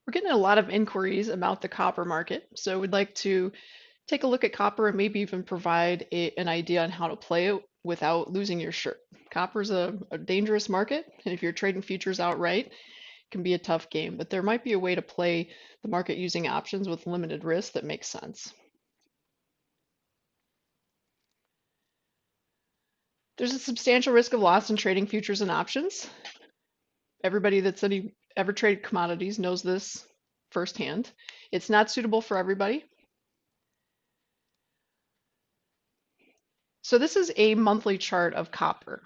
We're getting a lot of inquiries about the copper market, so we'd like to take a look at copper and maybe even provide an idea on how to play it without losing your shirt. Copper's a dangerous market, and if you're trading futures outright, it can be a tough game, but there might be a way to play the market using options with limited risk that makes sense. There's a substantial risk of loss in trading futures and options. Everybody that's ever traded commodities knows this firsthand. It's not suitable for everybody. So this is a monthly chart of copper.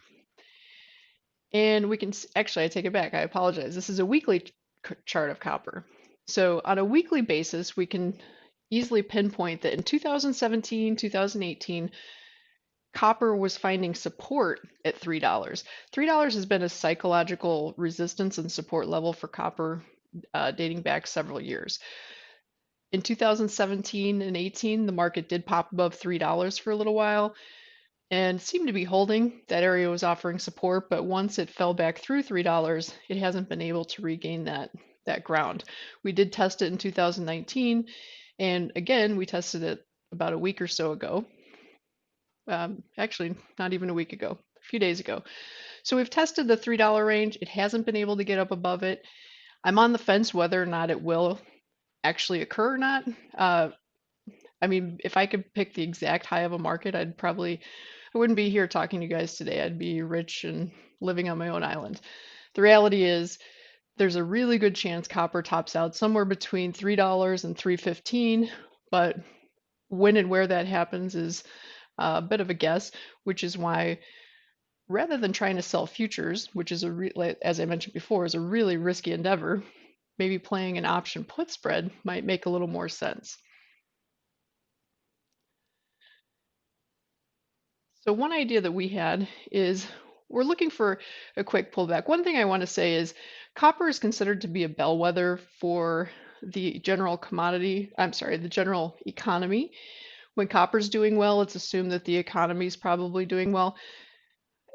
And we can, actually, I take it back. I apologize. This is a weekly chart of copper. So on a weekly basis, we can easily pinpoint that in 2017, 2018, copper was finding support at $3. $3 has been a psychological resistance and support level for copper dating back several years. In 2017 and 18, the market did pop above $3 for a little while and seemed to be holding. That area was offering support, but once it fell back through $3, it hasn't been able to regain that ground. We did test it in 2019, and again, we tested it about a week or so ago. Actually, not even a week ago, a few days ago. So we've tested the $3 range. It hasn't been able to get up above it. I'm on the fence whether or not it will actually occur or not. I mean, if I could pick the exact high of a market, I wouldn't be here talking to you guys today. I'd be rich and living on my own island. The reality is there's a really good chance copper tops out somewhere between $3 and $3.15, but when and where that happens is a bit of a guess, which is why rather than trying to sell futures, which is as I mentioned before, is a really risky endeavor, maybe playing an option put spread might make a little more sense. So one idea that we had is we're looking for a quick pullback. One thing I want to say is copper is considered to be a bellwether for the general the general economy. When copper's doing well, it's assumed that the economy is probably doing well.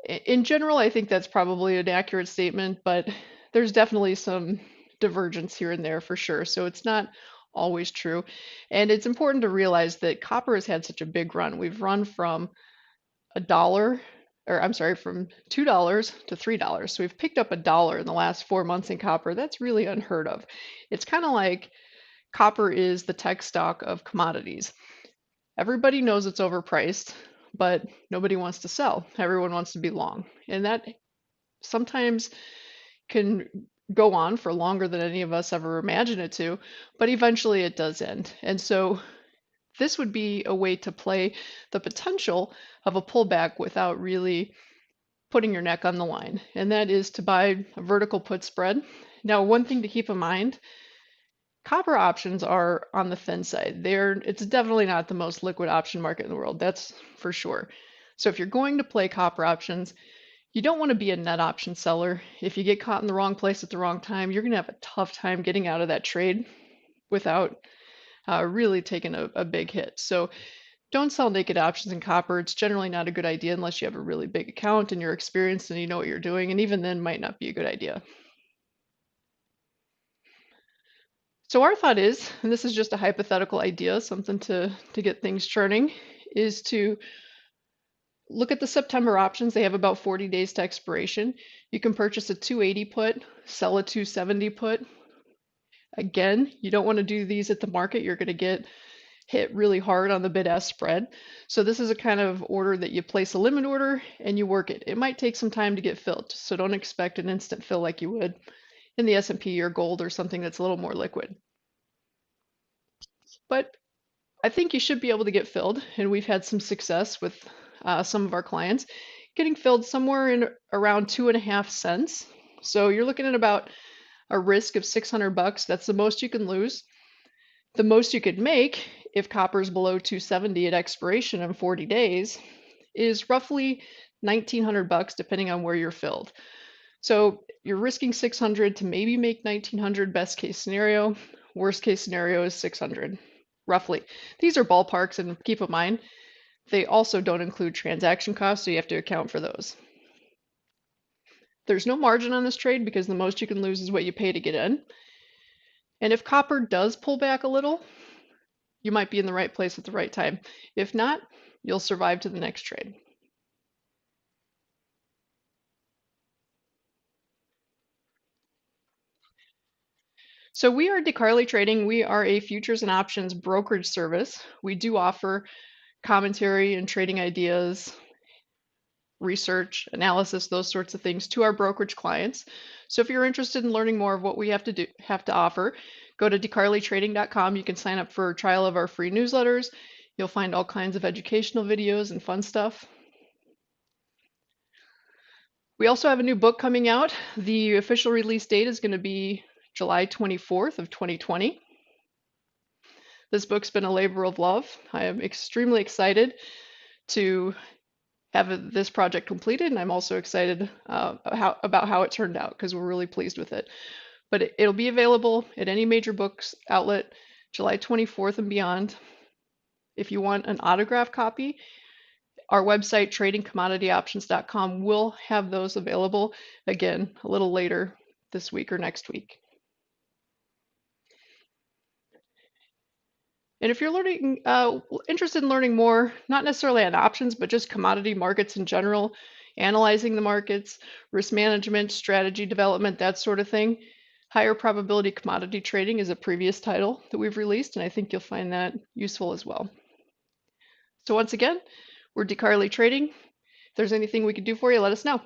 In general, I think that's probably an accurate statement, but there's definitely some divergence here and there for sure. So it's not always true. And it's important to realize that copper has had such a big run. We've run from from $2 to $3. So we've picked up $1 in the last 4 months in copper. That's really unheard of. It's kind of like copper is the tech stock of commodities. Everybody knows it's overpriced, but nobody wants to sell. Everyone wants to be long. And that sometimes can go on for longer than any of us ever imagined it to, but eventually it does end. And so this would be a way to play the potential of a pullback without really putting your neck on the line, and that is to buy a vertical put spread. Now, one thing to keep in mind, copper options are on the thin side. It's definitely not the most liquid option market in the world, that's for sure. So if you're going to play copper options, you don't want to be a net option seller. If you get caught in the wrong place at the wrong time, you're going to have a tough time getting out of that trade without really taking a big hit. So don't sell naked options in copper. It's generally not a good idea unless you have a really big account and you're experienced and you know what you're doing. And even then might not be a good idea. So our thought is, and this is just a hypothetical idea, something to get things churning, is to look at the September options. They have about 40 days to expiration. You can purchase a 280 put, sell a 270 put. Again, you don't want to do these at the market. You're going to get hit really hard on the bid-ask spread. So this is a kind of order that you place a limit order and you work it. It might take some time to get filled, so don't expect an instant fill like you would in the S&P or gold or something that's a little more liquid. But I think you should be able to get filled, and we've had some success with some of our clients getting filled somewhere in around 2.5 cents. So you're looking at about a risk of $600. That's the most you can lose. The most you could make if copper is below 270 at expiration in 40 days is roughly $1,900 depending on where you're filled. So you're risking 600 to maybe make 1,900 best case scenario. Worst case scenario is 600, roughly. These are ballparks, and keep in mind, they also don't include transaction costs, so you have to account for those. There's no margin on this trade because the most you can lose is what you pay to get in. And if copper does pull back a little, you might be in the right place at the right time. If not, you'll survive to the next trade. So we are DeCarly Trading. We are a futures and options brokerage service. We do offer commentary and trading ideas, research, analysis, those sorts of things to our brokerage clients. So if you're interested in learning more of what we have to offer, go to decarlytrading.com. You can sign up for a trial of our free newsletters. You'll find all kinds of educational videos and fun stuff. We also have a new book coming out. The official release date is going to be July 24th of 2020. This book's been a labor of love. I am extremely excited to have this project completed, and I'm also excited about how it turned out because we're really pleased with it. But it'll be available at any major books outlet July 24th and beyond. If you want an autographed copy, our website, tradingcommodityoptions.com, will have those available again a little later this week or next week. And if you're interested in learning more, not necessarily on options, but just commodity markets in general, analyzing the markets, risk management, strategy development, that sort of thing, higher probability commodity trading is a previous title that we've released, and I think you'll find that useful as well. So once again, we're DeCarly Trading. If there's anything we can do for you, let us know.